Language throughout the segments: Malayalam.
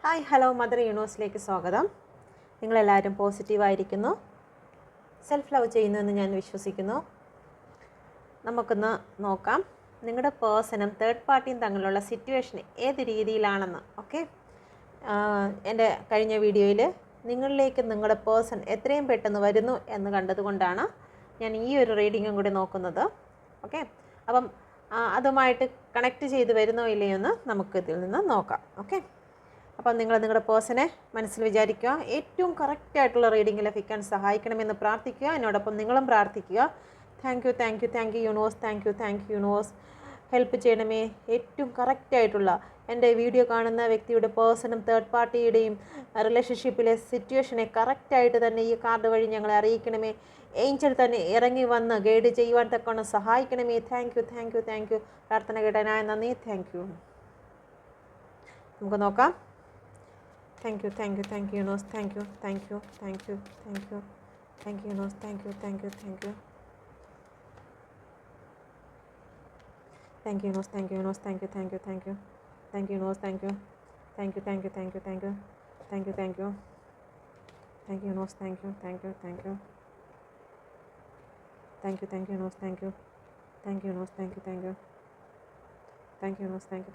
ഹായ് ഹലോ മദർ യൂണിവേഴ്സിലേക്ക് സ്വാഗതം. നിങ്ങളെല്ലാവരും പോസിറ്റീവായിരിക്കുന്നു, സെൽഫ് ലവ് ചെയ്യുന്നുവെന്ന് ഞാൻ വിശ്വസിക്കുന്നു. നമുക്കൊന്ന് നോക്കാം നിങ്ങളുടെ പേഴ്സണും തേർഡ് പാർട്ടിയും തമ്മിലുള്ള സിറ്റുവേഷൻ ഏത് രീതിയിലാണെന്ന്. ഓക്കെ, എൻ്റെ കഴിഞ്ഞ വീഡിയോയിൽ നിങ്ങളിലേക്ക് നിങ്ങളുടെ പേഴ്സൺ എത്രയും പെട്ടെന്ന് വരുന്നു എന്ന് കണ്ടതുകൊണ്ടാണ് ഞാൻ ഈ ഒരു റീഡിങ്ങും കൂടി നോക്കുന്നത്. ഓക്കെ, അപ്പം അതുമായിട്ട് കണക്റ്റ് ചെയ്ത് വരുന്നോ ഇല്ലയോ എന്ന് നമുക്ക് ഇതിൽ നിന്ന് നോക്കാം. ഓക്കെ, അപ്പം നിങ്ങൾ നിങ്ങളുടെ പേഴ്സണെ മനസ്സിൽ വിചാരിക്കുക, ഏറ്റവും കറക്റ്റായിട്ടുള്ള റീഡിംഗ് ലഭിക്കാൻ സഹായിക്കണമെന്ന് പ്രാർത്ഥിക്കുക. എന്നോടൊപ്പം നിങ്ങളും പ്രാർത്ഥിക്കുക. താങ്ക് യു യൂണിവേഴ്സ്, ഹെൽപ്പ് ചെയ്യണമേ. ഏറ്റവും കറക്റ്റായിട്ടുള്ള എൻ്റെ വീഡിയോ കാണുന്ന വ്യക്തിയുടെ പേഴ്സണും തേർഡ് പാർട്ടിയുടെയും റിലേഷൻഷിപ്പിലെ സിറ്റുവേഷനെ കറക്റ്റായിട്ട് തന്നെ ഈ കാർഡ് വഴി ഞങ്ങളെ അറിയിക്കണമേ. ഏഞ്ചൽ തന്നെ ഇറങ്ങി വന്ന് ഗൈഡ് ചെയ്യുവാൻ തക്കവണ്ണം സഹായിക്കണമേ. Thank you. പ്രാർത്ഥന കേട്ടനായ നന്ദി. Thank you. നമുക്ക് നോക്കാം. Thank you universe. Thank you universe. Thank you universe. Thank you universe. Thank you universe. Thank you universe. Thank you universe. Thank you universe.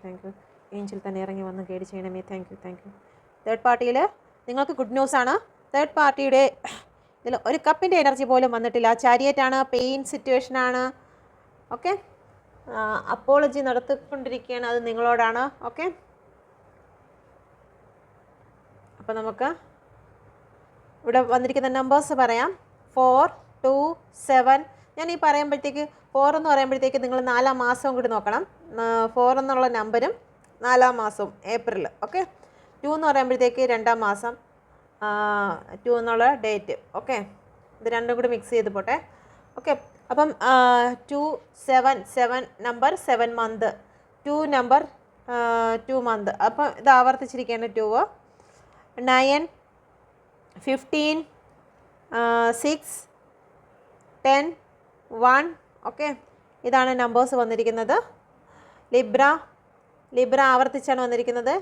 Thank U. Angel തന്നെ ഇറങ്ങി വന്ന് ഗൈഡ് ചെയ്യണമേ. Thank you. തേർഡ് പാർട്ടിയിൽ നിങ്ങൾക്ക് ഗുഡ് ന്യൂസാണ്. തേർഡ് പാർട്ടിയുടെ ഇതിൽ ഒരു കപ്പിൻ്റെ എനർജി പോലും വന്നിട്ടില്ല. ചാരിയറ്റാണ്, പെയിൻ സിറ്റുവേഷനാണ്. ഓക്കെ, അപ്പോളജി നടത്തിക്കൊണ്ടിരിക്കുകയാണ്, അത് നിങ്ങളോടാണ്. ഓക്കെ, അപ്പോൾ നമുക്ക് ഇവിടെ വന്നിരിക്കുന്ന നമ്പേഴ്സ് പറയാം. 4, 2, 7. ഞാൻ ഈ പറയുമ്പോഴത്തേക്ക് 4 എന്ന് പറയുമ്പോഴത്തേക്ക് നിങ്ങൾ 4-ാം മാസവും കൂടി നോക്കണം. 4 എന്നുള്ള നമ്പരും 4-ാം മാസവും ഏപ്രിൽ. ഓക്കെ, 2 എന്ന് പറയുമ്പോഴത്തേക്ക് 2-ാം മാസം, 2 എന്നുള്ള ഡേറ്റ്. ഓക്കെ, ഇത് രണ്ടും കൂടി മിക്സ് ചെയ്ത് പോട്ടെ. ഓക്കെ, അപ്പം 2, 7 നമ്പർ 7 മന്ത്, 2 നമ്പർ 2 മന്ത്. അപ്പം ഇത് ആവർത്തിച്ചിരിക്കുകയാണ്. 2, 9, 15, 6, 10, 1. ഓക്കെ, ഇതാണ് നമ്പേഴ്സ് വന്നിരിക്കുന്നത്. ലിബ്ര ആവർത്തിച്ചാണ് വന്നിരിക്കുന്നത്.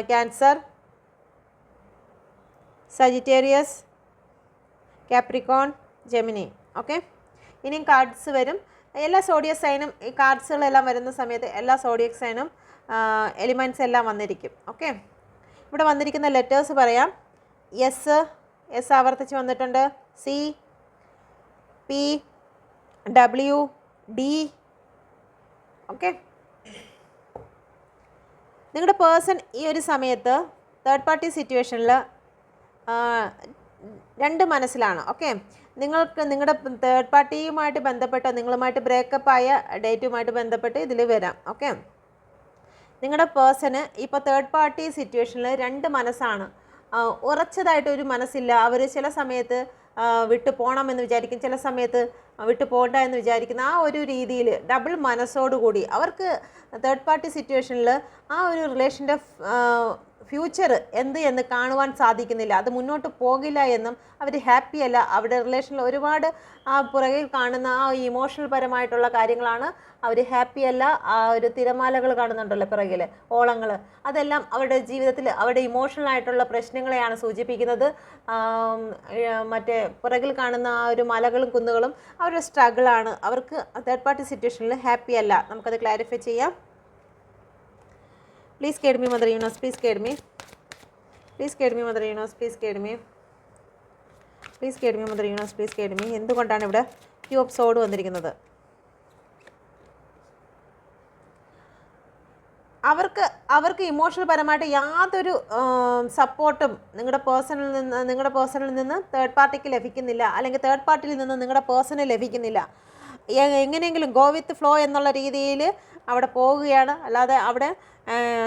Cancer, Sagittarius, Capricorn, Gemini. Okay, ഇനിയും കാർഡ്സ് വരും. എല്ലാ സോഡിയക് സൈനും ഈ കാർഡ്സുകളെല്ലാം വരുന്ന സമയത്ത് എല്ലാ സോഡിയക് സൈനും എലിമെൻറ്റ്സ് എല്ലാം വന്നിരിക്കും. ഓക്കെ, ഇവിടെ വന്നിരിക്കുന്ന ലെറ്റേഴ്സ് പറയാം. എസ് ആവർത്തിച്ച് വന്നിട്ടുണ്ട്. C, P, W, D. Okay, നിങ്ങളുടെ പേഴ്സൺ ഈ ഒരു സമയത്ത് തേർഡ് പാർട്ടി സിറ്റുവേഷനിൽ 2 മനസ്സിലാണ്. ഓക്കെ, നിങ്ങൾക്ക് നിങ്ങളുടെ തേർഡ് പാർട്ടിയുമായിട്ട് ബന്ധപ്പെട്ട് നിങ്ങളുമായിട്ട് ബ്രേക്കപ്പ് ആയ ഡേറ്റുമായിട്ട് ബന്ധപ്പെട്ട് ഇതിൽ വരാം. ഓക്കെ, നിങ്ങളുടെ പേഴ്സണ് ഇപ്പോൾ തേർഡ് പാർട്ടി സിറ്റുവേഷനിൽ 2 മനസ്സാണ്. ഉറച്ചതായിട്ടൊരു മനസ്സില്ല. അവർ ചില സമയത്ത് വിട്ടു പോകണമെന്ന് വിചാരിക്കും, ചില സമയത്ത് വിട്ടു പോകണ്ട എന്ന് വിചാരിക്കുന്ന ആ ഒരു രീതിയിൽ ഡബിൾ മനസ്സോടുകൂടി അവർക്ക് തേർഡ് പാർട്ടി സിറ്റുവേഷനിൽ ആ ഒരു റിലേഷൻ്റെ ഫ്യൂച്ചർ എന്ന് കാണുവാൻ സാധിക്കുന്നില്ല. അത് മുന്നോട്ട് പോകില്ല എന്നും അവർ ഹാപ്പിയല്ല. അവരുടെ റിലേഷനിൽ ഒരുപാട് ആ പുറകിൽ കാണുന്ന ആ ഇമോഷണൽ പരമായിട്ടുള്ള കാര്യങ്ങളാണ്. അവർ ഹാപ്പിയല്ല. ആ ഒരു തിരമാലകൾ കാണുന്നുണ്ടല്ലോ പിറകിൽ, ഓളങ്ങൾ, അതെല്ലാം അവരുടെ ജീവിതത്തിൽ അവരുടെ ഇമോഷണൽ ആയിട്ടുള്ള പ്രശ്നങ്ങളെയാണ് സൂചിപ്പിക്കുന്നത്. മറ്റേ പുറകിൽ കാണുന്ന ആ ഒരു മലകളും കുന്നുകളും അവരുടെ സ്ട്രഗിളാണ്. അവർക്ക് തേർഡ് പാർട്ടി സിറ്റുവേഷനിൽ ഹാപ്പിയല്ല. നമുക്കത് ക്ലാരിഫൈ ചെയ്യാം. Please guide me, Mother Universe. Please guide me, Mother Universe. Please guide me, Mother Universe. Please guide me. എന്തുകൊണ്ടാണ് ഇവിടെ Q of Swords വന്നിരിക്കുന്നത്? അവർക്ക് ഇമോഷണൽ പരമായിട്ട് യാതൊരു സപ്പോർട്ടും നിങ്ങളുടെ പേഴ്സണിൽ നിന്ന് തേർഡ് പാർട്ടിക്ക് ലഭിക്കുന്നില്ല, അല്ലെങ്കിൽ തേർഡ് പാർട്ടിയിൽ നിന്ന് നിങ്ങളുടെ പേഴ്സണിന് ലഭിക്കുന്നില്ല. എങ്ങനെയെങ്കിലും ഗോ വിത്ത് ഫ്ലോ എന്നുള്ള രീതിയിൽ അവിടെ പോവുകയാണ്, അല്ലാതെ അവിടെ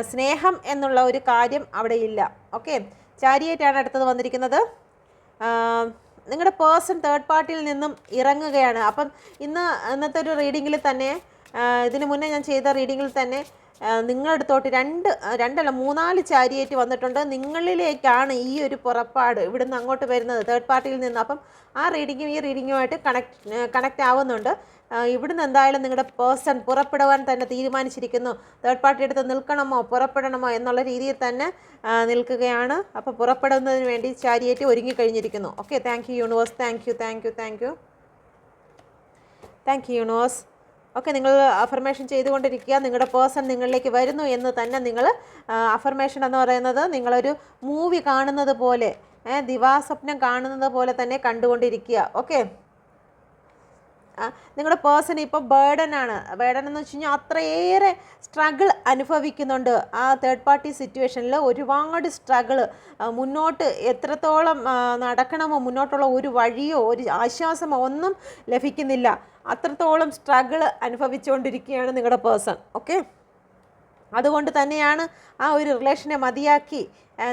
സ്നേഹം എന്നുള്ള ഒരു കാര്യം അവിടെ ഇല്ല. ഓക്കെ, ചാരിയേറ്റാണ് അടുത്തത് വന്നിരിക്കുന്നത്. നിങ്ങളുടെ പേഴ്സൺ തേർഡ് പാർട്ടിയിൽ നിന്നും ഇറങ്ങുകയാണ്. അപ്പം ഇന്നത്തെ ഒരു റീഡിങ്ങിൽ തന്നെ, ഇതിന് മുന്നേ ഞാൻ ചെയ്ത റീഡിങ്ങിൽ തന്നെ നിങ്ങളടുത്തോട്ട് 3-4 ചാരിയേറ്റ് വന്നിട്ടുണ്ട്. നിങ്ങളിലേക്കാണ് ഈ ഒരു പുറപ്പാട് ഇവിടുന്ന് അങ്ങോട്ട് വരുന്നത്, തേർഡ് പാർട്ടിയിൽ നിന്ന്. അപ്പം ആ റീഡിങ്ങും ഈ റീഡിങ്ങുമായിട്ട് കണക്റ്റ് ആവുന്നുണ്ട്. ഇവിടുന്ന് എന്തായാലും നിങ്ങളുടെ പേഴ്സൺ പുറപ്പെടുവാൻ തന്നെ തീരുമാനിച്ചിരിക്കുന്നു. തേർഡ് പാർട്ടി അടുത്ത് നിൽക്കണമോ പുറപ്പെടണമോ എന്നുള്ള രീതിയിൽ തന്നെ നിൽക്കുകയാണ്. അപ്പോൾ പുറപ്പെടുന്നതിന് വേണ്ടി ചാരിയേറ്റ് ഒരുങ്ങിക്കഴിഞ്ഞിരിക്കുന്നു. Okay, thank you universe, thank you thank you thank you thank you universe. Okay, നിങ്ങൾ അഫർമേഷൻ ചെയ്തുകൊണ്ടിരിക്കുക. നിങ്ങളുടെ പേഴ്സൺ നിങ്ങളിലേക്ക് വരുന്നു എന്ന് തന്നെ നിങ്ങൾ അഫർമേഷൻ എന്ന് പറയുന്നത് നിങ്ങളൊരു മൂവി കാണുന്നത് പോലെ, ദിവാസ്വപ്നം കാണുന്നത് പോലെ തന്നെ കണ്ടുകൊണ്ടിരിക്കുക. ഓക്കെ, നിങ്ങളുടെ പേഴ്സൺ ഇപ്പോൾ ബേർഡൻ എന്ന് വെച്ച് കഴിഞ്ഞാൽ അത്രയേറെ സ്ട്രഗിൾ അനുഭവിക്കുന്നുണ്ട്. ആ തേർഡ് പാർട്ടി സിറ്റുവേഷനിൽ ഒരുപാട് സ്ട്രഗിൾ, മുന്നോട്ട് എത്രത്തോളം നടക്കണമോ മുന്നോട്ടുള്ള ഒരു വഴിയോ ഒരു ആശ്വാസമോ ഒന്നും ലഭിക്കുന്നില്ല. അത്രത്തോളം സ്ട്രഗിൾ അനുഭവിച്ചുകൊണ്ടിരിക്കുകയാണ് നിങ്ങളുടെ പേഴ്സൺ. ഓക്കെ, അതുകൊണ്ട് തന്നെയാണ് ആ ഒരു റിലേഷനെ മതിയാക്കി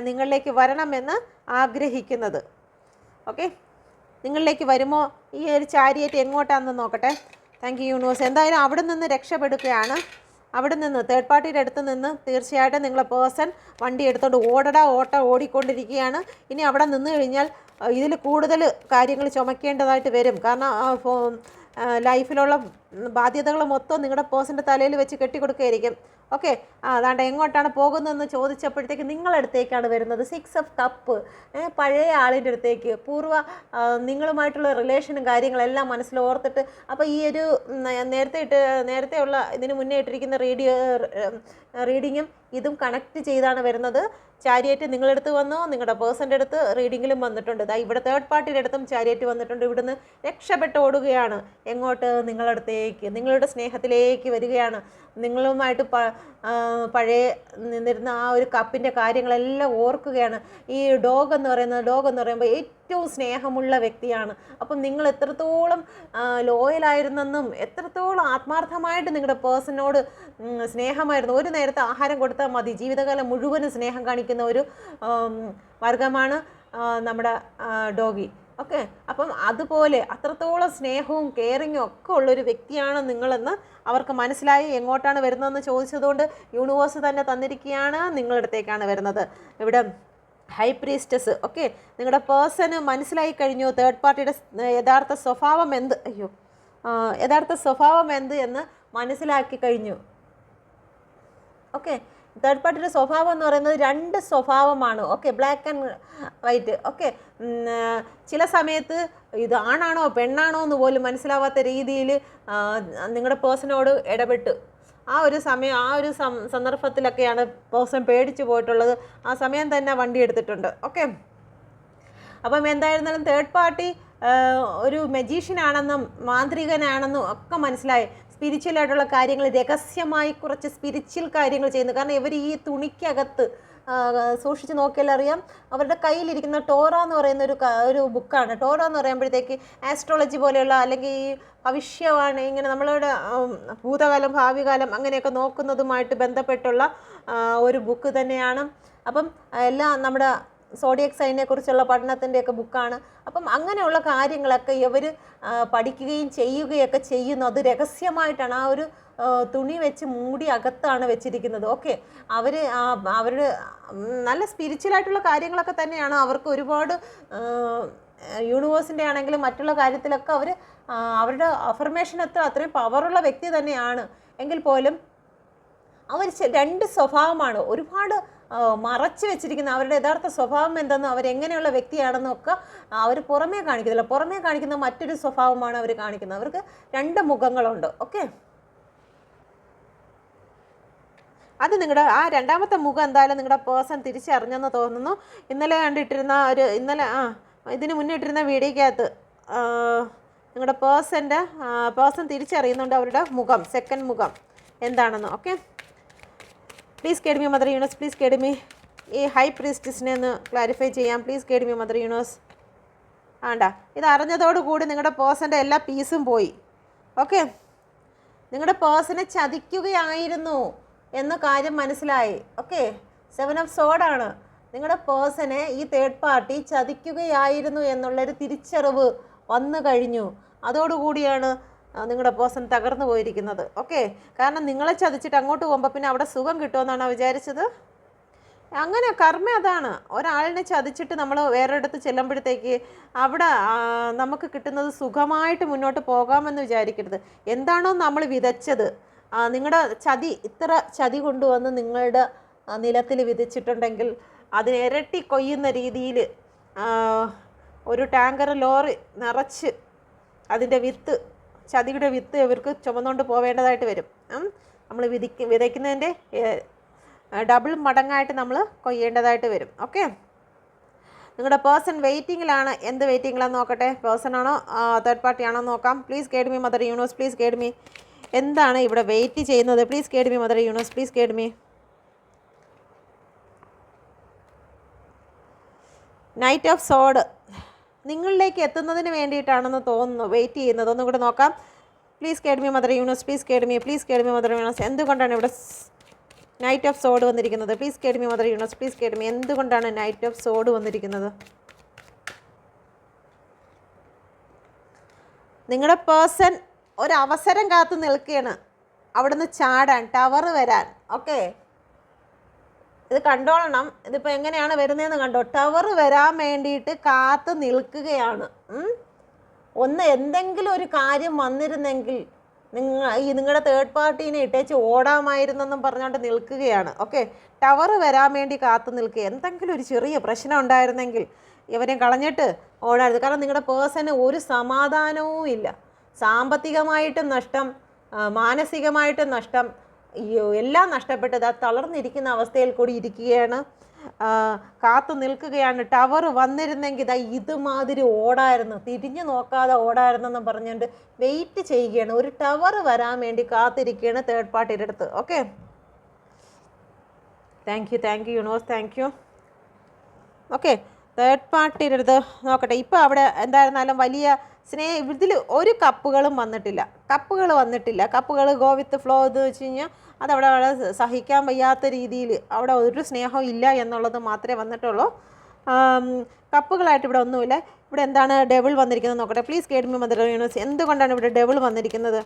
നിങ്ങളിലേക്ക് വരണമെന്ന് ആഗ്രഹിക്കുന്നത്. ഓക്കെ, നിങ്ങളിലേക്ക് വരുമോ? ഈ ഒരു ചാരിയേറ്റ് എങ്ങോട്ടാണെന്ന് നോക്കട്ടെ. Thank you universe. എന്തായാലും അവിടെ നിന്ന് രക്ഷപ്പെടുകയാണ്. അവിടെ നിന്ന് തേർഡ് പാർട്ടിയുടെ അടുത്ത് നിന്ന് തീർച്ചയായിട്ടും നിങ്ങളെ പേഴ്സൺ വണ്ടി എടുത്തുകൊണ്ട് ഓടിക്കൊണ്ടിരിക്കുകയാണ്. ഇനി അവിടെ നിന്ന് കഴിഞ്ഞാൽ ഇതിൽ കൂടുതൽ കാര്യങ്ങൾ ചുമക്കേണ്ടതായിട്ട് വരും. കാരണം ലൈഫിലുള്ള ബാധ്യതകൾ മൊത്തം നിങ്ങളുടെ പേഴ്സൻ്റെ തലയിൽ വെച്ച് കെട്ടിക്കൊടുക്കുകയായിരിക്കും. ഓക്കെ, അതാണ്ട് എങ്ങോട്ടാണ് പോകുന്നതെന്ന് ചോദിച്ചപ്പോഴത്തേക്ക് നിങ്ങളടുത്തേക്കാണ് വരുന്നത്. 6 ഓഫ് കപ്പ്, പഴയ ആളിൻ്റെ അടുത്തേക്ക്, നിങ്ങളുമായിട്ടുള്ള റിലേഷനും കാര്യങ്ങളെല്ലാം മനസ്സിലോർത്തിട്ട്. അപ്പോൾ ഈ ഒരു നേരത്തെയുള്ള ഇതിന് മുന്നേ ഇട്ടിരിക്കുന്ന റീഡിങ്ങും ഇതും കണക്ട് ചെയ്താണ് വരുന്നത്. ചാരിയേറ്റ് നിങ്ങളടുത്ത് വന്നോ, നിങ്ങളുടെ പേഴ്സൻ്റെ അടുത്ത് റീഡിങ്ങിലും വന്നിട്ടുണ്ട്. ഇവിടെ തേർഡ് പാർട്ടിയുടെ അടുത്തും ചാരിയേറ്റ് വന്നിട്ടുണ്ട്. ഇവിടുന്ന് രക്ഷപ്പെട്ട് ഓടുകയാണ്. എങ്ങോട്ട്? നിങ്ങളടുത്തേക്ക്, നിങ്ങളുടെ സ്നേഹത്തിലേക്ക് വരികയാണ്. നിങ്ങളുമായിട്ട് പഴയ നിന്നിരുന്ന ആ ഒരു കപ്പിൻ്റെ കാര്യങ്ങളെല്ലാം ഓർക്കുകയാണ്. ഈ ഡോഗ് എന്ന് പറയുമ്പോൾ ഏറ്റവും സ്നേഹമുള്ള വ്യക്തിയാണ്. അപ്പം നിങ്ങൾ എത്രത്തോളം ലോയലായിരുന്നെന്നും എത്രത്തോളം ആത്മാർത്ഥമായിട്ട് നിങ്ങളുടെ പേഴ്സണോട് സ്നേഹമായിരുന്നു. ഒരു നേരത്തെ ആഹാരം കൊടുത്താൽ മതി, ജീവിതകാലം മുഴുവനും സ്നേഹം കാണിക്കുന്ന ഒരു വർഗമാണ് നമ്മുടെ ഡോഗി. ഓക്കെ, അപ്പം അതുപോലെ അത്രത്തോളം സ്നേഹവും കെയറിങ്ങും ഒക്കെ ഉള്ളൊരു വ്യക്തിയാണ് നിങ്ങളെന്ന് അവർക്ക് മനസ്സിലായി. എങ്ങോട്ടാണ് വരുന്നതെന്ന് ചോദിച്ചതുകൊണ്ട് യൂണിവേഴ്സ് തന്നെ തന്നിരിക്കുകയാണ്, നിങ്ങളുടെ അടുത്തേക്കാണ് വരുന്നത്. ഇവിടെ ഹൈ പ്രീസ്റ്റസ്. ഓക്കെ, നിങ്ങളുടെ പേഴ്സണ് മനസ്സിലായി കഴിഞ്ഞു യഥാർത്ഥ സ്വഭാവം എന്ത് എന്ന് മനസ്സിലാക്കി കഴിഞ്ഞു. ഓക്കെ, തേർഡ് പാർട്ടിയുടെ സ്വഭാവം എന്ന് പറയുന്നത് 2 സ്വഭാവമാണ്. Okay, black and white. Okay, ചില സമയത്ത് ഇത് ആണാണോ പെണ്ണാണോ എന്ന് പോലും മനസ്സിലാവാത്ത രീതിയിൽ നിങ്ങളുടെ പേഴ്സണോട് ഇടപെട്ട് ആ ഒരു സന്ദർഭത്തിലൊക്കെയാണ് പേഴ്സൺ പേടിച്ചു പോയിട്ടുള്ളത്. ആ സമയം തന്നെ വണ്ടി എടുത്തിട്ടുണ്ട്. ഓക്കെ, അപ്പം എന്തായിരുന്നാലും തേർഡ് പാർട്ടി ഒരു മജീഷ്യനാണെന്നും മാന്ത്രികനാണെന്നും ഒക്കെ മനസ്സിലായി. സ്പിരിച്വലായിട്ടുള്ള കാര്യങ്ങൾ, രഹസ്യമായി കുറച്ച് സ്പിരിച്വൽ കാര്യങ്ങൾ ചെയ്യുന്നു. കാരണം ഇവർ ഈ തുണിക്കകത്ത് സൂക്ഷിച്ച് നോക്കിയാൽ അറിയാം, അവരുടെ കയ്യിലിരിക്കുന്ന ടോറ എന്ന് പറയുന്ന ഒരു ബുക്കാണ്. ടോറ എന്ന് പറയുമ്പോഴത്തേക്ക് ആസ്ട്രോളജി പോലെയുള്ള, അല്ലെങ്കിൽ ഈ ഭവിഷ്യവാണി, ഇങ്ങനെ നമ്മളുടെ ഭൂതകാലം ഭാവികാലം അങ്ങനെയൊക്കെ നോക്കുന്നതുമായിട്ട് ബന്ധപ്പെട്ടുള്ള ഒരു ബുക്ക് തന്നെയാണ്. അപ്പം എല്ലാം നമ്മുടെ സോഡിയക് സൈനെ കുറിച്ചുള്ള പഠനത്തിൻ്റെയൊക്കെ ബുക്കാണ്. അപ്പം അങ്ങനെയുള്ള കാര്യങ്ങളൊക്കെ ഇവർ പഠിക്കുകയും ചെയ്യുകയൊക്കെ ചെയ്യുന്നു. അത് രഹസ്യമായിട്ടാണ്, ആ ഒരു തുണി വെച്ച് മൂടി അകത്താണ് വെച്ചിരിക്കുന്നത്. ഓക്കെ, അവരുടെ നല്ല സ്പിരിച്വലായിട്ടുള്ള കാര്യങ്ങളൊക്കെ തന്നെയാണ്. അവർക്ക് ഒരുപാട് യൂണിവേഴ്സിൻ്റെ ആണെങ്കിലും മറ്റുള്ള കാര്യത്തിലൊക്കെ അവരുടെ അഫർമേഷൻ അത്രയും പവറുള്ള വ്യക്തി തന്നെയാണ്. എങ്കിൽ പോലും അവർ 2 സ്വഭാവമാണ് ഒരുപാട് മറച്ചു വെച്ചിരിക്കുന്ന. അവരുടെ യഥാർത്ഥ സ്വഭാവം എന്തെന്നും അവരെങ്ങനെയുള്ള വ്യക്തിയാണെന്നൊക്കെ അവർ പുറമേ കാണിക്കുന്നില്ല. പുറമേ കാണിക്കുന്ന മറ്റൊരു സ്വഭാവമാണ് അവർ കാണിക്കുന്നത്. അവർക്ക് 2 മുഖങ്ങളുണ്ട്. ഓക്കെ, അത് നിങ്ങളുടെ ആ 2ാമത്തെ മുഖം എന്തായാലും നിങ്ങളുടെ പേഴ്സൺ തിരിച്ചറിഞ്ഞെന്ന് തോന്നുന്നു. ഇന്നലെ ഇതിന് മുന്നേ ഇട്ടിരുന്ന വീഡിയോക്കകത്ത് നിങ്ങളുടെ പേഴ്സൺ തിരിച്ചറിയുന്നുണ്ട് അവരുടെ മുഖം, സെക്കൻഡ് മുഖം എന്താണെന്ന്. Okay, please guide me mother universe, please guide me. ഈ ഹൈ പ്രീസ്റ്റസിനെ ഒന്ന് ക്ലാരിഫൈ ചെയ്യാം. Please guide me mother universe. ഇത് അറിഞ്ഞതോടുകൂടി നിങ്ങളുടെ പേഴ്സൻ്റെ എല്ലാ പീസും പോയി. ഓക്കെ, നിങ്ങളുടെ പേഴ്സണെ ചതിക്കുകയായിരുന്നു എന്ന കാര്യം മനസ്സിലായി. ഓക്കെ, 7 ഓഫ് സോഡാണ്. നിങ്ങളുടെ പേഴ്സണെ ഈ തേർഡ് പാർട്ടി ചതിക്കുകയായിരുന്നു എന്നുള്ളൊരു തിരിച്ചറിവ് വന്നു കഴിഞ്ഞു. അതോടുകൂടിയാണ് നിങ്ങളുടെ പേഴ്സൺ തകർന്നു പോയിരിക്കുന്നത്. ഓക്കെ, കാരണം നിങ്ങളെ ചതിച്ചിട്ട് അങ്ങോട്ട് പോകുമ്പോൾ പിന്നെ അവിടെ സുഖം കിട്ടുമെന്നാണ് വിചാരിച്ചത്. അങ്ങനെ കർമ്മ അതാണ്. ഒരാളിനെ ചതിച്ചിട്ട് നമ്മൾ വേറൊരിടത്ത് ചെല്ലുമ്പോഴത്തേക്ക് അവിടെ നമുക്ക് കിട്ടുന്നത് സുഖമായിട്ട് മുന്നോട്ട് പോകാമെന്ന് വിചാരിക്കരുത്. എന്താണോ നമ്മൾ വിതച്ചത്, നിങ്ങളുടെ ചതി ഇത്ര ചതി കൊണ്ടുവന്ന് നിങ്ങളുടെ നിലത്തിൽ വിധിച്ചിട്ടുണ്ടെങ്കിൽ അതിന് ഇരട്ടി കൊയ്യുന്ന രീതിയിൽ ഒരു ടാങ്കർ ലോറി നിറച്ച് അതിൻ്റെ വിത്ത്, ചതിയുടെ വിത്ത് ഇവർക്ക് ചുമന്നുകൊണ്ട് പോവേണ്ടതായിട്ട് വരും. നമ്മൾ വിതയ്ക്കുന്നതിൻ്റെ ഡബിൾ മടങ്ങായിട്ട് നമ്മൾ കൊയ്യേണ്ടതായിട്ട് വരും. ഓക്കെ, നിങ്ങളുടെ പേഴ്സൺ വെയിറ്റിങ്ങിലാണ്. എന്ത് വെയിറ്റിങ്ങിലാന്ന് നോക്കട്ടെ. പേഴ്സൺ ആണോ തേർഡ് പാർട്ടി ആണോ നോക്കാം. Please guide me mother universe, please guide me. എന്താണ് ഇവിടെ വെയിറ്റ് ചെയ്യുന്നത്? Please guide me mother universe, please guide me. Knight of സോഡ് നിങ്ങളിലേക്ക് എത്തുന്നതിന് വേണ്ടിയിട്ടാണെന്ന് തോന്നുന്നു വെയിറ്റ് ചെയ്യുന്നത്. ഒന്നും കൂടെ നോക്കാം. Please guide me mother universe, please guide me, please guide me mother universe. എന്തുകൊണ്ടാണ് ഇവിടെ നൈറ്റ് ഓഫ് സോഡ് വന്നിരിക്കുന്നത്? Please guide me mother universe, please guide me. എന്തുകൊണ്ടാണ് നൈറ്റ് ഓഫ് സോഡ് വന്നിരിക്കുന്നത്? നിങ്ങളുടെ പേഴ്സൺ ഒരവസരം കാത്തു നിൽക്കുകയാണ് അവിടുന്ന് ചാടാൻ, ടവർ വരാൻ. ഓക്കെ, ഇത് കണ്ടോളണം. ഇതിപ്പോൾ എങ്ങനെയാണ് വരുന്നതെന്ന് കണ്ടോ. ടവർ വരാൻ വേണ്ടിയിട്ട് കാത്തു നിൽക്കുകയാണ്. എന്തെങ്കിലും ഒരു കാര്യം വന്നിരുന്നെങ്കിൽ നിങ്ങളുടെ തേർഡ് പാർട്ടീനെ ഇട്ടേച്ച് ഓടാമായിരുന്നെന്നും പറഞ്ഞുകൊണ്ട് നിൽക്കുകയാണ്. ഓക്കെ, ടവർ വരാൻ വേണ്ടി കാത്തു നിൽക്കുക. എന്തെങ്കിലും ഒരു ചെറിയ പ്രശ്നം ഉണ്ടായിരുന്നെങ്കിൽ ഇവരെ കളഞ്ഞിട്ട് ഓടായിരുന്നു. കാരണം നിങ്ങളുടെ പേഴ്സണ് ഒരു സമാധാനവും ഇല്ല. സാമ്പത്തികമായിട്ടും നഷ്ടം, മാനസികമായിട്ടും നഷ്ടം, എല്ലാം നഷ്ടപ്പെട്ട് തളർന്നിരിക്കുന്ന അവസ്ഥയിൽ കൂടി ഇരിക്കുകയാണ്, കാത്തു നിൽക്കുകയാണ്. ടവർ വന്നിരുന്നെങ്കിൽ ഇതുമാതിരി ഓടായിരുന്നു, തിരിഞ്ഞു നോക്കാതെ ഓടായിരുന്നെന്നും പറഞ്ഞുകൊണ്ട് വെയിറ്റ് ചെയ്യുകയാണ്. ഒരു ടവർ വരാൻ വേണ്ടി കാത്തിരിക്കുകയാണ് തേർഡ് പാർട്ടിയുടെ അടുത്ത്. Okay, thank you universe, thank U. Okay, third പാർട്ടിയുടെ അടുത്ത് നോക്കട്ടെ. ഇപ്പോൾ അവിടെ എന്തായിരുന്നാലും വലിയ ഇതിൽ ഒരു കപ്പുകൾ വന്നിട്ടില്ല. കപ്പുകൾ ഗോ വിത്ത് ഫ്ലോ എന്ന് വെച്ച് കഴിഞ്ഞാൽ അതവിടെ സഹിക്കാൻ വയ്യാത്ത രീതിയിൽ അവിടെ ഒരു സ്നേഹവും ഇല്ല എന്നുള്ളത് മാത്രമേ വന്നിട്ടുള്ളൂ. കപ്പുകളായിട്ട് ഇവിടെ ഒന്നുമില്ല. ഇവിടെ എന്താണ് ഡെവിൾ വന്നിരിക്കുന്നത് നോക്കട്ടെ. Please guide me mother universe. എന്തുകൊണ്ടാണ് ഇവിടെ ഡെവിൾ വന്നിരിക്കുന്നത്?